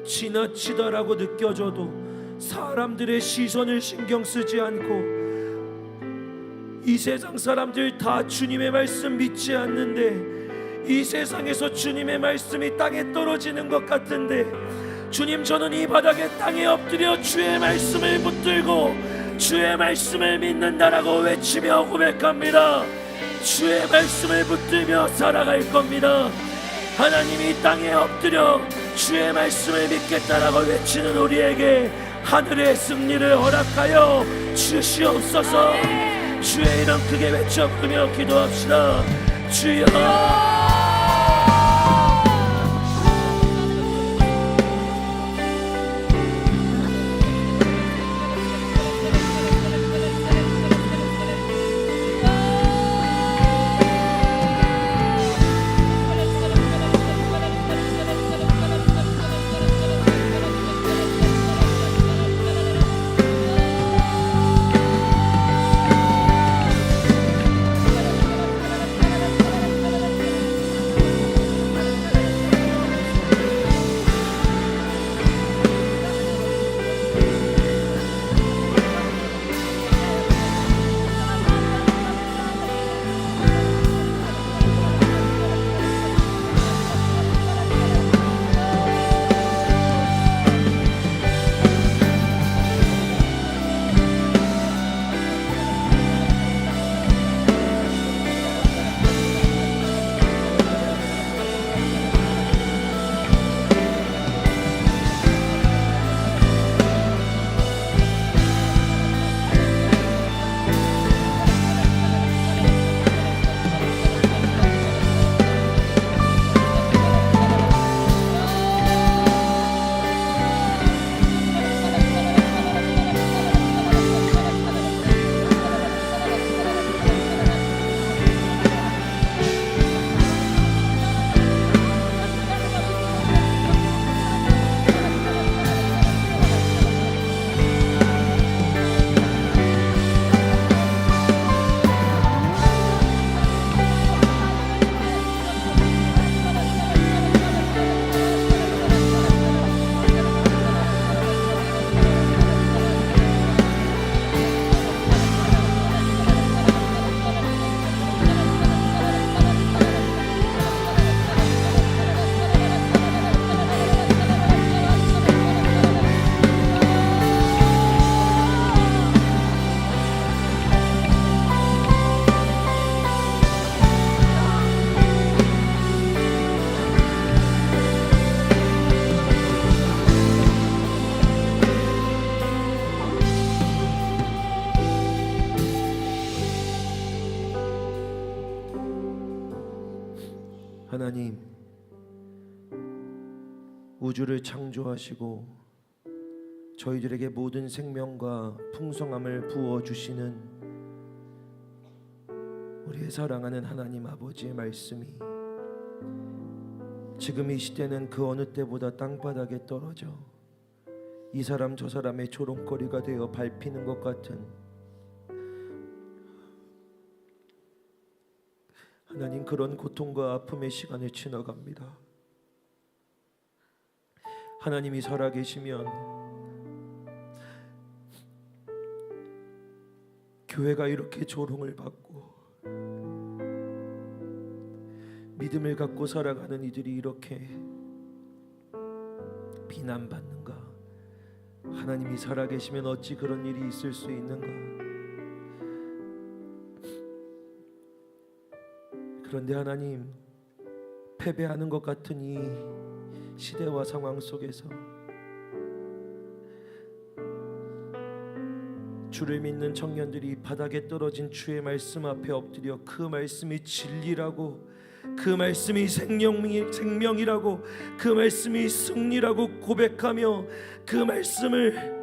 지나치다라고 느껴져도 사람들의 시선을 신경 쓰지 않고, 이 세상 사람들 다 주님의 말씀 믿지 않는데 이 세상에서 주님의 말씀이 땅에 떨어지는 것 같은데, 주님, 저는 이 바닥에 땅에 엎드려 주의 말씀을 붙들고 주의 말씀을 믿는다라고 외치며 고백합니다. 주의 말씀을 붙들며 살아갈 겁니다. 하나님이 땅에 엎드려 주의 말씀을 믿겠다라고 외치는 우리에게 하늘의 승리를 허락하여 주시옵소서. 주의 이름 크게 외쳐 부르며 기도합시다. 주여, 하나님, 우주를 창조하시고 저희들에게 모든 생명과 풍성함을 부어주시는 우리의 사랑하는 하나님 아버지의 말씀이 지금 이 시대는 그 어느 때보다 땅바닥에 떨어져 이 사람 저 사람의 조롱거리가 되어 밟히는 것 같은 하나님, 그런 고통과 아픔의 시간을 지나갑니다. 하나님이 살아계시면 교회가 이렇게 조롱을 받고 믿음을 갖고 살아가는 이들이 이렇게 비난받는가? 하나님이 살아계시면 어찌 그런 일이 있을 수 있는가? 그런데 하나님, 패배하는 것 같은 이 시대와 상황 속에서 주를 믿는 청년들이 바닥에 떨어진 주의 말씀 앞에 엎드려 그 말씀이 진리라고, 그 말씀이 생명이라고, 그 말씀이 승리라고 고백하며 그 말씀을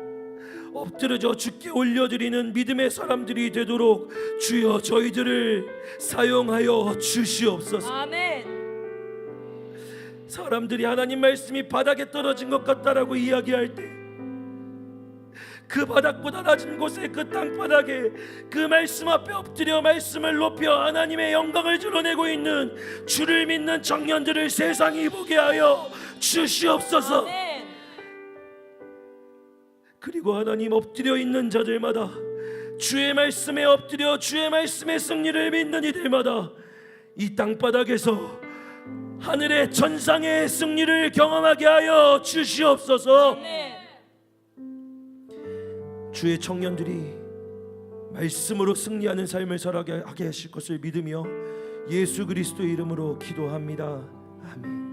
엎드려져 주께 올려드리는 믿음의 사람들이 되도록 주여 저희들을 사용하여 주시옵소서. 아멘. 사람들이 하나님 말씀이 바닥에 떨어진 것 같다라고 이야기할 때 그 바닥보다 낮은 곳에 그 땅바닥에 그 말씀 앞에 엎드려 말씀을 높여 하나님의 영광을 드러내고 있는 주를 믿는 청년들을 세상이 보게 하여 주시옵소서. 아멘. 그리고 하나님, 엎드려 있는 자들마다 주의 말씀에 엎드려 주의 말씀의 승리를 믿는 이들마다 이 땅바닥에서 하늘의 천상의 승리를 경험하게 하여 주시옵소서. 아멘. 주의 청년들이 말씀으로 승리하는 삶을 살아가게 하실 것을 믿으며 예수 그리스도의 이름으로 기도합니다. 아멘.